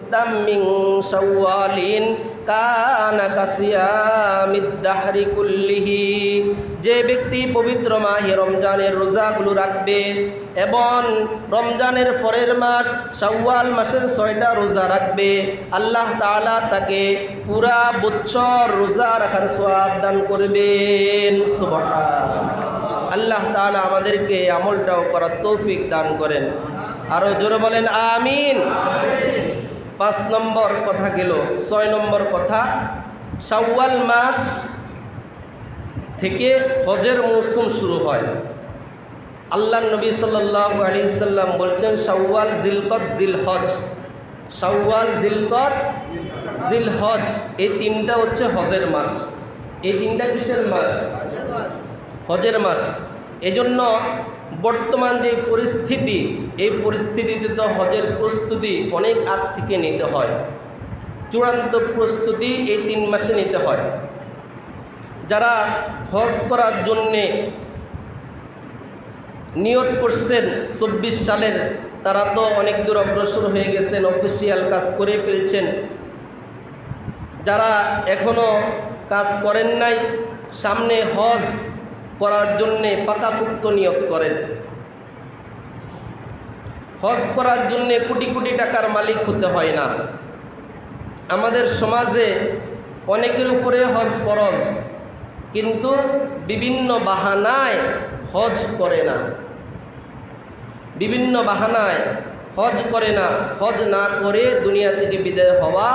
সিত্তাম মিন শাওয়ালিন কানা কাসিয়ামিদ দাহরি কুল্লিহি। যে ব্যক্তি পবিত্র মাহে রমজানের রোজাগুলো রাখবে এবং রমজানের পরের মাস শাওয়াল মাসের 6টা রোজা রাখবে, আল্লাহ তাআলা তাকে পুরা বছর রোজা রাখার সওয়াব দান করবেন। সুবহানাল্লাহ। আল্লাহ তাআলা আমাদেরকে আমলটাও করার তৌফিক দান করেন। আরো জোরে বলেন আমিন। 5 নম্বর কথা গেল। 6 নম্বর কথা, শাওয়াল মাস থেকে হজের মৌসুম শুরু হয়। আল্লাহ নবী সাল্লাল্লাহু আলাইহি সাল্লাম বলছেন শাওয়াল, জিলকদ, জিলহজ। শাওয়াল, জিলকদ, জিলহজ এই 3টা হচ্ছে হজের মাস। এই 3টা কিসের মাস? হজের মাস। এজন্য বর্তমান যে পরিস্থিতি, এই পরিস্থিতিতে তো হজের প্রস্তুতি অনেক আগ থেকে নিতে হয়। চূড়ান্ত প্রস্তুতি এই 3 মাসে নিতে হয়। যারা হজ করার জন্যে নিয়ত করছেন 24 সালের, তারা তো অনেক দূর অগ্রসর হয়ে গেছেন, অফিসিয়াল কাজ করে ফেলছেন। যারা এখনো কাজ করেন নাই, সামনে হজ করার জন্যে পাকাপোক্ত নিয়ত করেন। হজ করার জন্যে কোটি কোটি টাকার মালিক হতে হয় না। আমাদের সমাজে অনেকের উপরে হজ ফরজ, কিন্তু বিভিন্ন বাহানায় হজ করে না। বিভিন্ন বাহানায় হজ করে না। হজ না করে দুনিয়া থেকে বিদায় হওয়া,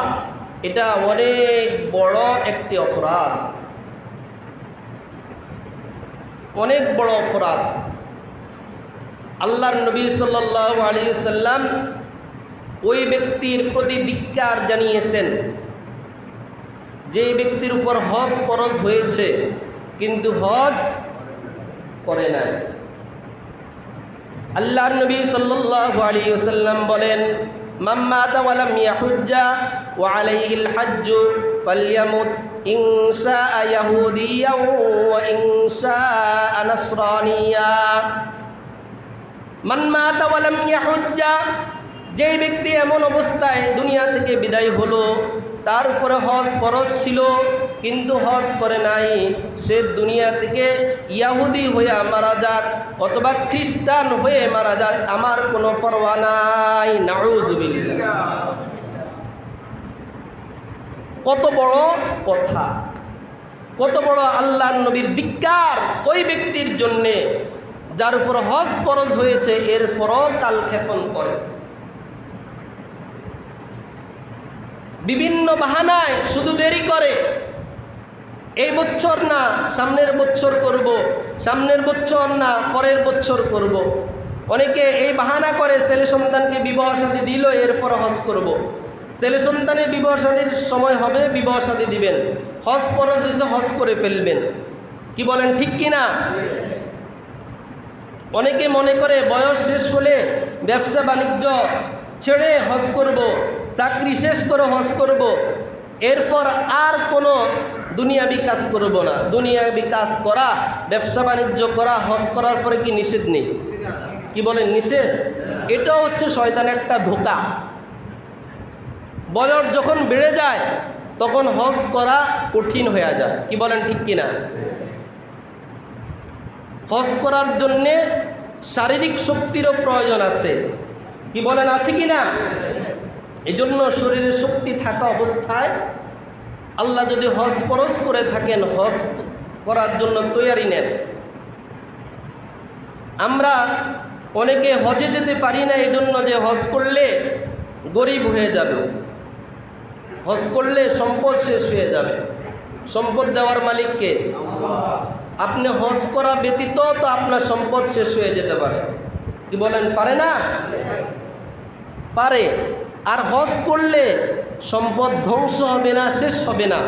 এটা অনেক বড় একটি অপরাধ, অনেক বড় অপরাধ। আল্লাহর নবী সাল্লাল্লাহু আলাইহি সাল্লাম ওই ব্যক্তির প্রতি ধিক্কার জানিয়েছেন যে ব্যক্তির উপর হজ ফরজ হয়েছে কিন্তু হজ করে নাই। আল্লাহর নবী সাল্লাল্লাহু আলাইহি ওয়াসাল্লাম বলেন, মান মাতা ওয়া লাম ইয়াহুজ্জা ওয়া আলাইহিল হাজ্জু ফালইয়ামুত ইন শাআ ইয়াহুদিয়্যান ওয়া ইন শাআ নাসরানিয়্যা। মান মাতা ওয়া লাম ইয়াহুজ্জা, যে ব্যক্তি এমন অবস্থায় দুনিয়া থেকে বিদায় হলো, তার উপরে হজ ফরজ ছিল কিন্তু হজ করে নাই, সে দুনিয়া থেকে ইয়াহুদি হয়ে মারা যাক অথবা খ্রিস্টান হয়ে মারা যাক, আমার কোনো পরোয়া নাই। নাউযুবিল্লাহ। কত বড় কথা, কত বড় আল্লাহর নবীর ধিক্কার ওই ব্যক্তির জন্যে যার উপর হজ ফরজ হয়েছে, এরপরও কালক্ষেপণ করে, বিভিন্ন বাহানায় শুধু দেরি করে। এই বছর না, সামনের বছর করব, সামনের বছর না, পরের বছর করব। অনেকে এই বাহানা করে, ছেলে সন্তানকে বিবাহ শাদী দিল, এরপর হজ করব। ছেলে সন্তানের বিবাহ শাদীর সময় হবে, বিবাহ শাদী দিবেন, হজ ফরজ হয়েছে, হজ করে ফেলবেন। কি বলেন, ঠিক কি না? অনেকে মনে করে বয়স শেষ হলে ব্যবসা বাণিজ্য ছেড়ে হজ করব, চাকরি শেষ করে হজ করব, এরপর আর কোনো দুনিয়াবি কাজ করব না। দুনিয়াবি কাজ করা, ব্যবসা বাণিজ্য করা হজ করার পরে কি নিষেধ নেই? কি বলেন, নিষেধ? এটাও হচ্ছে শয়তানের একটা ধোঁকা। বয়স যখন বেড়ে যায় তখন হজ করা কঠিন হয়ে যায়। কি বলেন, ঠিক কিনা? হজ করার জন্যে শারীরিক শক্তিরও প্রয়োজন আছে। কি বলেন, আছে কি না? এই জন্য শরীরের শক্তি থাকা অবস্থায় আল্লাহ যদি হজ ফরজ করে থাকেন, হজ করার জন্য তৈয়ারি নেন। আমরা অনেকে হজে যেতে পারি না, এই জন্য যে হজ করলে গরিব হয়ে যাবে, হজ করলে সম্পদ শেষ হয়ে যাবে। সম্পদ দেওয়ার মালিককে। আপনি হজ করা ব্যতীত তো আপনার সম্পদ শেষ হয়ে যেতে পারে। কি বলেন, পারে না? পারে। আর হজ করলে সম্পদ ধ্বংস হবে না, শেষ হবে না।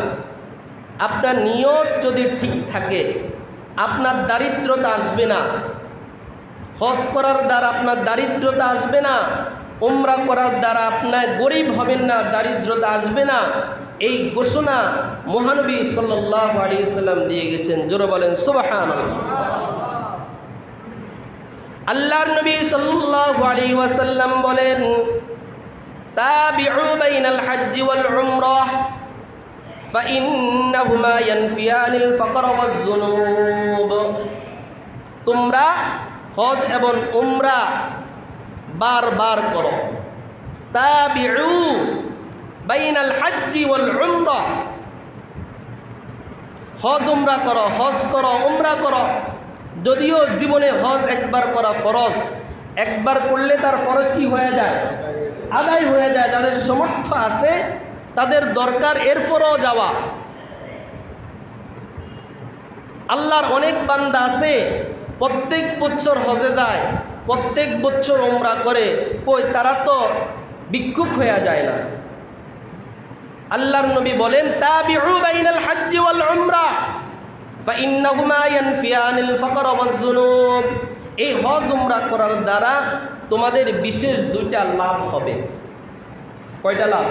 আপনার নিয়ত যদি ঠিক থাকে, আপনার দারিদ্রতা আসবে না। হজ করার দ্বারা আপনার দারিদ্রতা আসবে না, উমরা করার দ্বারা আপনার গরিব হবেন না, দারিদ্রতা আসবে না। এই ঘোষণা মহানবী সাল্লাল্লাহু আলাইহি ওয়াসাল্লাম দিয়ে গেছেন। জোরে বলেন সুবহানাল্লাহ। আল্লাহর নবী সাল্লাল্লাহু আলাইহি ওয়াসাল্লাম বলেন, তাবিউ বাইনাল হজ্জি ওয়াল উমরাহ ফাইন্নাহুমা ইয়ানফিয়ানিল ফাকর ওয়াজ যুনুব। তোমরা হজ এবং উমরা বারবার করো। তাবিউ বাইনাল হজ্জি ওয়াল উমরাহ, হজ উমরা করো, হজ করো, উমরা করো। যদিও জীবনে হজ একবার করা ফরজ, একবার করলে তার ফরজ কি হয়ে যায়? আদায় হয়ে যায়। যাদের সামর্থ্য আছে তাদের দরকার এরপরও যাওয়া। আল্লাহর অনেক বান্দা আছে প্রত্যেক বছর হজে যায়, প্রত্যেক বছর উমরা করে, কই তারা তো ভিক্ষুক হয়ে যায় না। আল্লাহর নবী বলেন তাবিউ বাইনাল হজ্জি ওয়াল উমরা ফাইন্নাহুমা ইয়ানফিয়ানিল ফাকর ওয়াজ যুনুব। এই হজ উমরা করার দ্বারা তোমাদের বিশেষ দুইটা লাভ হবে। কয়টা লাভ?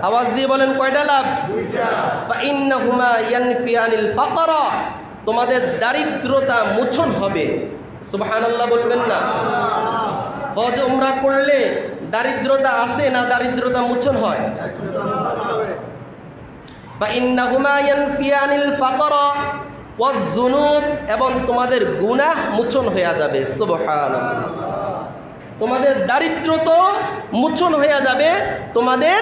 আওয়াজ দিয়ে বলেন কয়টা লাভ? ফাইন্নাহুমা ইয়ানফিয়ানিল ফাকর, তোমাদের দারিদ্রতা মোচন হবে। সুবহানাল্লাহ বলবেন না? হজ উমরা করলে দারিদ্রতা আসে না দারিদ্রতা মোচন হয়? ফাইন্নাহুমা ইয়ানফিয়ানিল ফাকর ওয়াজ যুনুব, এবং তোমাদের গুনাহ মোচন হয়ে যাবে। সুবহানাল্লাহ। তোমাদের দারিদ্রতা মোচন হয়ে যাবে, তোমাদের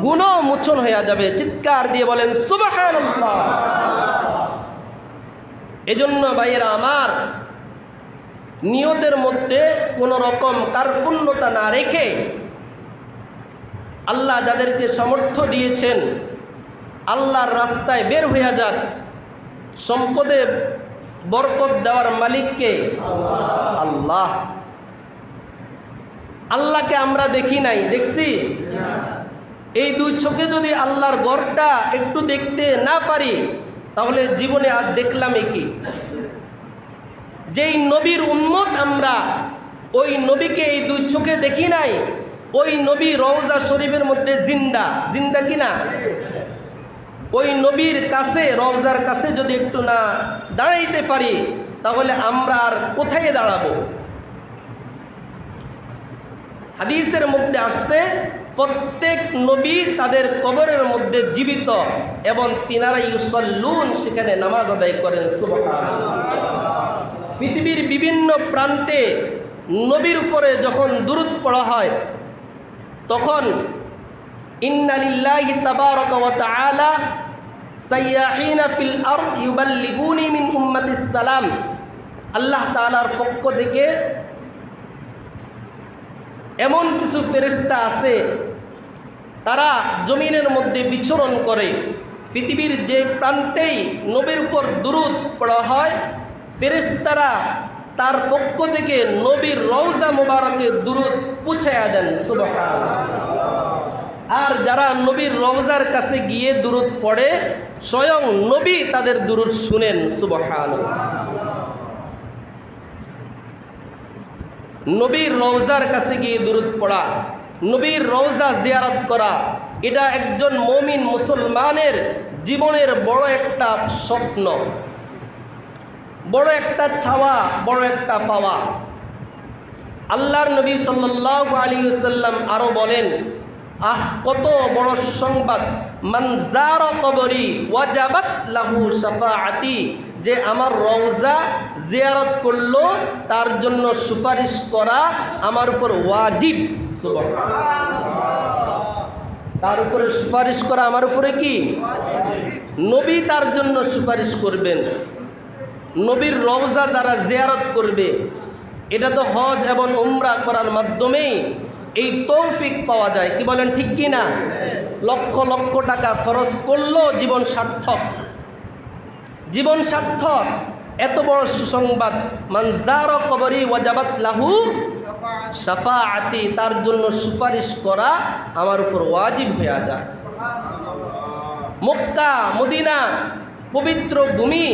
গুনাহ মোচন হয়ে যাবে। চিৎকার দিয়ে বলেন সুবহানাল্লাহ। এজন্য ভাইয়েরা আমার, নিয়তের মধ্যে কোনো রকম কার্পণ্যতা না রেখে আল্লাহ যাদেরকে সামর্থ্য দিয়েছেন আল্লাহর রাস্তায় বের হয়ে যান। সম্পদে বরকত দেওয়ার মালিককে আল্লাহ। আল্লাহকে আমরা দেখি নাই, দেখছি? এই দুই চোখে যদি আল্লাহর ঘরটা একটু দেখতে না পারি তাহলে জীবনে আর দেখলামই কি? যেই নবীর উম্মত আমরা, ওই নবীকে এই দুই চোখে দেখি নাই। ওই নবী রওজা শরীফের মধ্যে জিন্দা, জিন্দা কিনা? ওই নবীর কাছে, রওজার কাছে যদি একটু না দাঁড়াইতে পারি তাহলে আমরা আর কোথায় দাঁড়াবো? হাদিসের মধ্যে আসছে প্রত্যেক নবী তাদের কবরের মধ্যে জীবিত এবং তিনারা ইউসাল্লুন, সেখানে নামাজ আদায় করেন। সুবহানাল্লাহ। পৃথিবীর বিভিন্ন প্রান্তে নবীর উপরে যখন দুরূদ পড়া হয় তখন ইন্না লিল্লাহি তাবারাকা ওয়া তাআলা সাইয়াহিনা ফিল আরদ ইউবাল্লিগুনি মিন উম্মাতিস সালাম। আল্লাহ তাআলার পক্ষ থেকে এমন কিছু ফেরেশতা আছে তারা জমিনের মধ্যে বিচরণ করে। পৃথিবীর যে প্রান্তেই নবীর উপর দুরূদ পড়া হয় ফেরেশতারা তার পক্ষ থেকে নবীর রওজা মুবারকে দুরূদ পৌঁছায়া দেন। সুবহানাল্লাহ। আর যারা নবীর রওজার কাছে গিয়ে দুরূদ পড়ে স্বয়ং নবী তাদের দুরূদ শুনেন। সুবহানাল্লাহ। নবীর রওজার কাছে গিয়ে দুরূদ পড়া, নবীর রওজা জিয়ারত করা, এটা একজন মুমিন মুসলমানের জীবনের বড় একটা স্বপ্ন, বড় একটা চাওয়া, বড় একটা পাওয়া। আল্লাহর নবী সাল্লাল্লাহু আলাইহি ওয়াসাল্লাম আরো বলেন, কত বড় সংবাদ, মান যারা কবরি ওয়াজাবাত লাহু শাফাআতি, যে আমার রওজা জিয়ারত করলো তার জন্য সুপারিশ করা আমার উপর ওয়াজিব। সুবহানাল্লাহ। তার উপরে সুপারিশ করা আমার উপরে কি? নবী তার জন্য সুপারিশ করবেন। নবীর রওজা যারা জিয়ারত করবে, এটা তো হজ এবং উমরা করার মাধ্যমেই এই তৌফিক পাওয়া যায়। কি বলেন, ঠিক কি না? লক্ষ লক্ষ টাকা খরচ করলেও জীবন সার্থক, জীবন সার্থক। এত বড় সুসংবাদ, মান যারা কবরি ওয়াজাবাত লাহু শাফাআতি, তার জন্য সুপারিশ করা আমার উপর ওয়াজিব হয়ে যায়। মক্কা মদিনা পবিত্র ভূমি,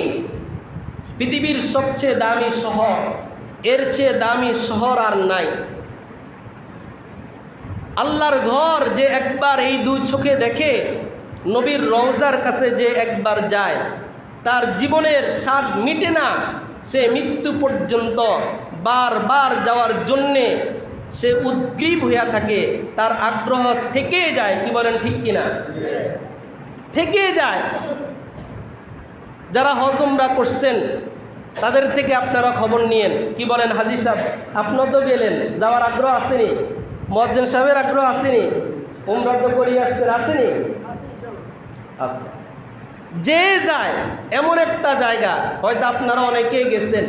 পৃথিবীর সবচেয়ে দামি শহর, এর চেয়ে দামি শহর আর নাই। আল্লাহর ঘর যে একবার এই দুই চোখে দেখে, নবীর রওজার কাছে যে একবার যায়, তার জীবনের স্বাদ মিটে না। সে মৃত্যু পর্যন্ত বারবার যাওয়ার জন্যে সে উদ্গ্রীব হইয়া থাকে, তার আগ্রহ থেকে যায়। কি বলেন, ঠিক কিনা? থেকে যায়। যারা হজ উমরা করছেন তাদের থেকে আপনারা খবর নিয়েন। কি বলেন হাজী সাহেব, আপনারা তো গেলেন, যাওয়ার আগ্রহ আসেনি? মুয়াজ্জিন সাহেবের আগ্রহ আসেনি? উমরা তো করে আসছেন, আসেনি? আছে। যে যায় এমন একটা জায়গা, হয়তো আপনারা অনেকেই গেছেন,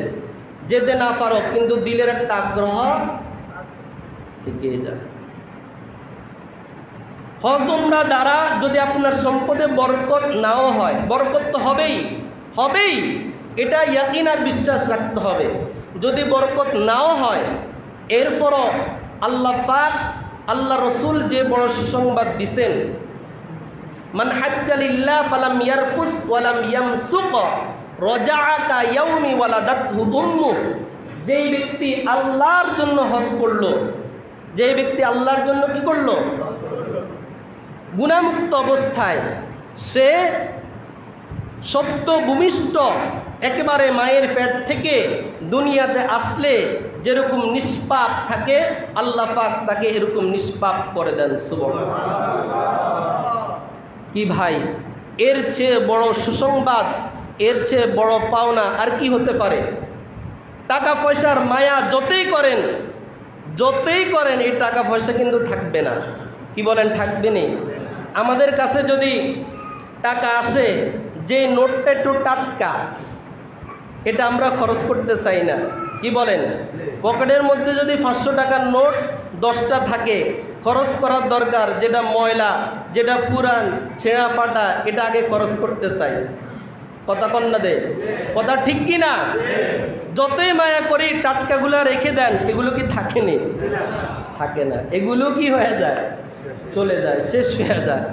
যেতে না পারো কিন্তু দিলের একটা আগ্রহ থেকে যায়। হজ উমরা দ্বারা যদি আপনার সম্পদে বরকত নাও হয়, বরকত তো হবেই, হবেই, এটা ইয়াকিন আর বিশ্বাস রাখতে হবে। যদি বরকত নাও হয়, এরপরও আল্লাহ পাক, আল্লাহ রসুল যে বড় সুসংবাদ দিছেন, মান হাজ্জা লিল্লাহ ফালাম ইয়ারফুস ওয়ালাম ইয়ামসুক রাজাআ কা ইয়াউমি ওয়ালাদাতহু উম্মু। যেই ব্যক্তি আল্লাহর জন্য হজ করলো, যেই ব্যক্তি আল্লাহর জন্য কি করলো, গুনাহমুক্ত অবস্থায়, সে সত্য ভূমিষ্ঠ একেবারে মায়ের পেট থেকে দুনিয়াতে আসলে যেরকম নিষ্পাপ থাকে, আল্লাহ পাক তাকে এরকম নিষ্পাপ করে দেন। সুবহানাল্লাহ। কি ভাই, এর চেয়ে বড় সুসংবাদ, এর চেয়ে বড় পাওনা আর কি হতে পারে? টাকা পয়সার মায়া যতই করেন, যতই করেন, এই টাকা পয়সা কিন্তু থাকবে না। কি বলেন, থাকবে না? আমাদের কাছে যদি টাকা আসে, যে নোটটা একটু টাটকা, এটা আমরা খরচ করতে চাই না। কি বলেন? পকেটের মধ্যে যদি 500 টাকার নোট 10টা থাকে, খরচ করার দরকার যেটা ময়লা, যেটা পুরান, ছেঁড়া ফাটা, এটা আগে খরচ করতে চাই। কথা কন্যা দে, কথা ঠিক কি না? যতই মায়া করি টাটকাগুলা রেখে দেন, এগুলো কি থাকেনি? থাকে না। এগুলো কি হয়ে যায়? চলে যায়, শেষ হয়ে যায়,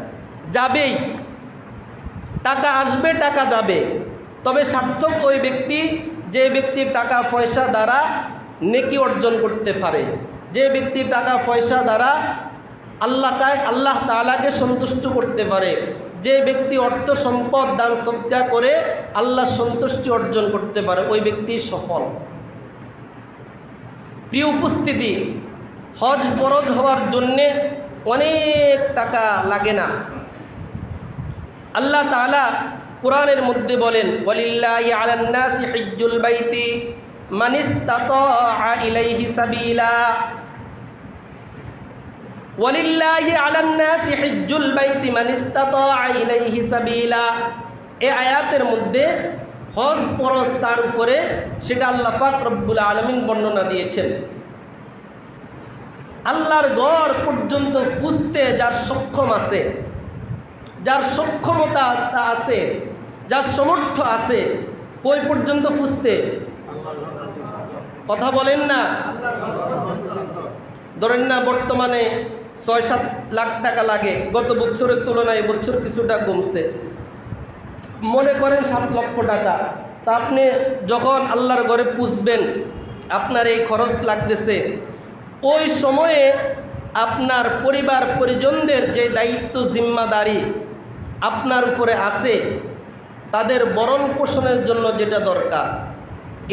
যাবেই। টাকা আসবে, টাকা যাবে। তবে সার্থক ওই ব্যক্তি, যে ব্যক্তি টাকা পয়সা দ্বারা নেকি অর্জন করতে পারে, যে ব্যক্তি টাকা পয়সা দ্বারা আল্লাহ তাআলাকে সন্তুষ্ট করতে পারে, যে ব্যক্তি অর্থ সম্পদ দান সদকা করে আল্লাহর সন্তুষ্টি অর্জন করতে পারে, ওই ব্যক্তি সফল। প্রিয় উপস্থিতি, হজ ফরজ হওয়ার জন্যে অনেক টাকা লাগে না। আল্লাহ তাআলা কোরআনের মধ্যে বলেন, ওয়ালিল্লাহি আলান নাসি হিজ্জুল বাইতি মান ইসতাতাআ ইলাইহি সাবিলা। ওয়ালিল্লাহি আলান নাসি হিজ্জুল বাইতি মান ইসতাতাআ ইলাইহি সাবিলা। এই আয়াতের মধ্যে হজ ফরজ তার উপরে, সেটা আল্লাহ পাক রব্বুল আলামিন বর্ণনা দিয়েছেন। আল্লাহর ঘর পর্যন্ত পুজতে যার সক্ষম আছে, যার সক্ষমতা আছে, যার সামর্থ্য আছে, ওই পর্যন্ত পুজতে, কথা বলেন না? ধরেন না বর্তমানে 6-7 লাখ টাকা লাগে, গত বছরের তুলনায় বছর কিছুটা কমছে, মনে করেন 7 লক্ষ টাকা। তা আপনি যখন আল্লাহর ঘরে পুজবেন, আপনার এই খরচ লাগতেছে, ওই সময়ে আপনার পরিবার পরিজনদের যে দায়িত্ব জিম্মাদারি আপনার উপরে আছে, তাদের বরণ পোষণের জন্য যেটা দরকার,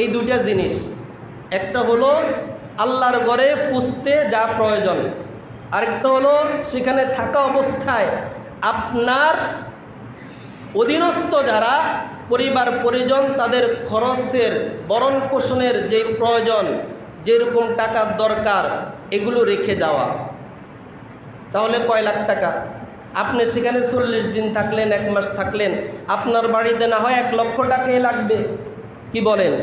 এই দুইটা জিনিস। একটা হলো আল্লাহর ঘরে পুজতে যা প্রয়োজন, আরেকটা হলো সেখানে থাকা অবস্থায় আপনার অধীনস্থ যারা পরিবার পরিজন, তাদের খরচের বরণ পোষণের যে প্রয়োজন, যেরকম টাকার দরকার, এগুলো রেখে যাওয়া। তাহলে কয় লাখ টাকা? আপনি সেখানে 40 দিন থাকলেন, 1 মাস থাকলেন, আপনার বাড়িতে না হয় 1 লক্ষ টাকাই লাগবে। কি বলেন?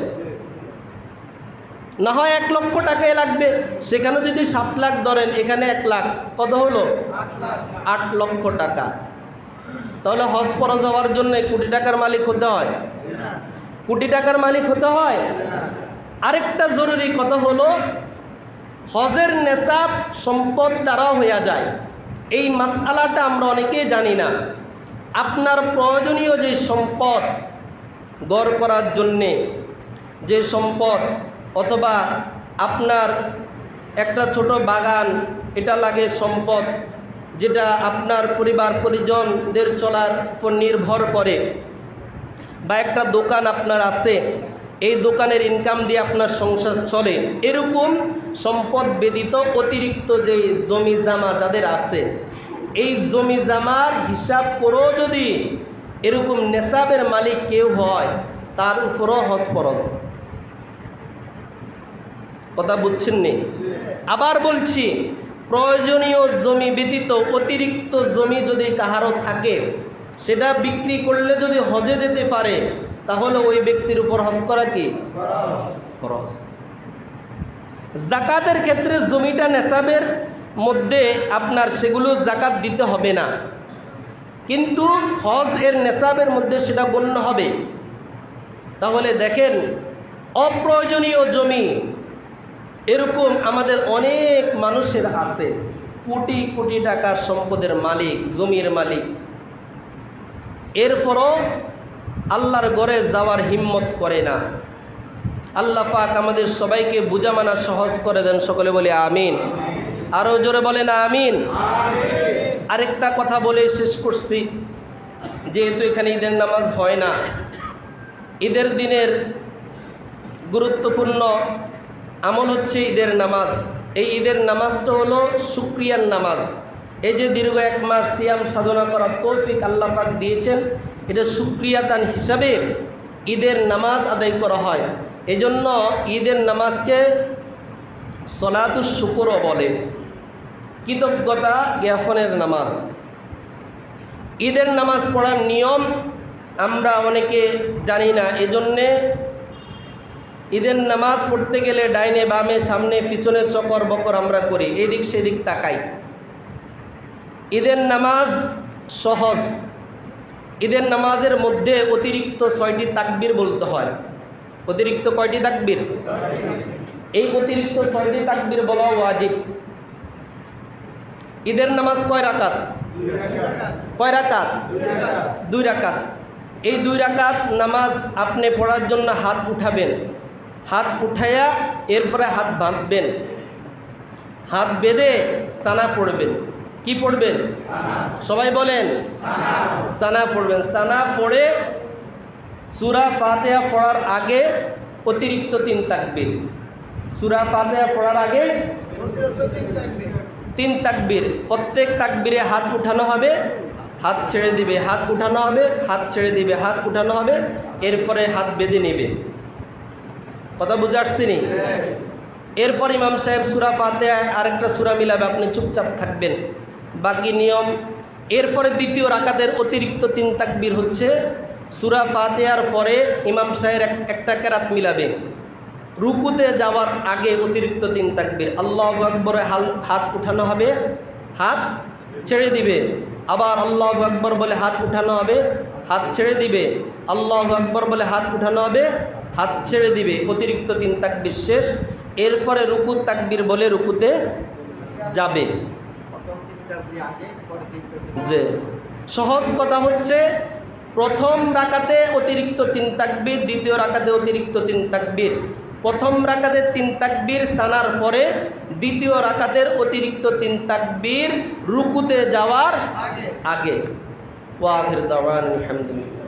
না হয় 1 লক্ষ টাকাই লাগবে। সেখানে যদি 7 লাখ ধরেন, এখানে 1 লাখ, কত হলো? 8 লক্ষ টাকা। তাহলে হজ ফরজ হওয়ার জন্য কোটি টাকার মালিক হতে হয়? কোটি টাকার মালিক হতে হয়? আরেকটা জরুরি কথা হলো, হজের নেসাব সম্পদ দ্বারা হইয়া যায়। এই মাসআলাটা আমরা অনেকেই জানি না। আপনার প্রয়োজনীয় যে সম্পদ গড় করার জন্যে, যে সম্পদ, অথবা আপনার একটা ছোট বাগান, এটা লাগে সম্পদ, যেটা আপনার পরিবার পরিজনদের চলার উপর নির্ভর করে, বা একটা দোকান আপনার আছে, এই দোকানের ইনকাম দিয়ে আপনার সংসার চলে, এরকম সম্পদ ব্যতীত অতিরিক্ত যে জমি জামা যাদের আছে, এই জমি জামার হিসাব করেও যদি এরকম নেশাবের মালিক কেউ হয়, তার উপরও হজ ফরজ। কথা বুঝছেন নি? আবার বলছি, প্রয়োজনীয় জমি ব্যতীত অতিরিক্ত জমি যদি কাহারও থাকে, সেটা বিক্রি করলে যদি হজে যেতে পারে, তাহলে ওই ব্যক্তির উপর হজ করা কি ফরজ। যাকাতের ক্ষেত্রে জমিটা নেশাবের মধ্যে আপনার সেগুলো যাকাত দিতে হবে না, কিন্তু হজ এর নেশাবের মধ্যে সেটা গণ্য হবে। তাহলে দেখেন, অপ্রয়োজনীয় জমি এরকম আমাদের অনেক মানুষের আছে, কোটি কোটি টাকার সম্পদের মালিক, জমির মালিক, এরপরও আল্লাহর ঘরে যাওয়ার হিম্মত করে না। আল্লাহ পাক আমাদের সবাইকে বুঝা মানা সহজ করে দেন, সকলে বলে আমিন। আরো জোরে বলেন আমিন। আরেকটা কথা বলে শেষ করছি, যেহেতু এখানে ঈদের নামাজ হয় না, ঈদের দিনের গুরুত্বপূর্ণ আমল হচ্ছে ঈদের নামাজ। এই ঈদের নামাজটা হলো শুকরিয়ার নামাজ। এই যে দীর্ঘ 1 মাস সিয়াম সাধনা করার তৌফিক আল্লাহ পাক দিয়েছেন, এটা শুকরিয়া দান হিসাবে ঈদের নামাজ আদায় করা হয়। এজন্য ঈদের নামাজকে সলাতুশ শুকরও বলে, কৃতজ্ঞতা জ্ঞাপনের নামাজ। ঈদের নামাজ পড়ার নিয়ম আমরা অনেকে জানি না, এজন্যে ঈদের নামাজ পড়তে গেলে ডাইনে বামে সামনে পিছনে চকর বকর আমরা করি, এদিক সেদিক তাকাই। ঈদের নামাজ সহজ। ঈদের নামাজের মধ্যে অতিরিক্ত 6টি তাকবীর বলতে হয়। অতিরিক্ত কয়টি তাকবীর? এই অতিরিক্ত 6টি তাকবীর বলা ওয়াজিব। ঈদের নামাজ কয় রাকাত? কয় রাকাত? 2 রাকাত। এই 2 রাকাত নামাজ আপনি পড়ার জন্য হাত উঠাবেন, হাত উঠাইয়া এরপরে হাত বাঁধবেন, হাত বেঁধে সানা পড়বেন। কি পড়বেন? সবাই বলেন সানা পড়বেন। সানা পড়ে সূরা ফাতিহা পড়ার আগে অতিরিক্ত 3 তাকবীর। সূরা ফাতিহা পড়ার আগে 3 তাকবীর। প্রত্যেক তাকবীরে হাত উঠানো হবে, হাত ছেড়ে দিবে, হাত উঠানো হবে, হাত ছেড়ে দিবে, হাত উঠানো হবে, এরপরে হাত বেঁধে নেবে। কথা বুঝে আসছেনি? এরপর ইমাম সাহেব সূরা ফাতিহায় আরেকটা সূরা মিলাবে, আপনি চুপচাপ থাকবেন, বাকি নিয়ম। এরপরে দ্বিতীয় রাকাতের অতিরিক্ত 3 তাকবীর হচ্ছে সূরা ফাতিহার পরে ইমাম সাহেব একটা কেরাত মিলাবে। রুকুতে যাওয়ার আগে অতিরিক্ত 3 তাকবীর। আল্লাহু আকবরে হাত উঠানো হবে, হাত ছেড়ে দিবে, আবার আল্লাহু আকবর বলে হাত উঠানো হবে, হাত ছেড়ে দিবে, আল্লাহু আকবর বলে হাত উঠানো হবে, হাত ছেড়ে দিবে। অতিরিক্ত 3 তাকবীর শেষ। এরপরে রুকুর তাকবীর বলে রুকুতে যাবে। যে সহজ কথা হচ্ছে, প্রথম রাকাতে অতিরিক্ত 3 তাকবীর, দ্বিতীয় রাকাতে অতিরিক্ত 3 তাকবীর। প্রথম রাকাতে 3 তাকবীর সানার পরে, দ্বিতীয় রাকাতের অতিরিক্ত 3 তাকবীর রুকুতে যাওয়ার আগে। ওয়া আখির দাওয়ানা আলহামদুলিল্লাহ।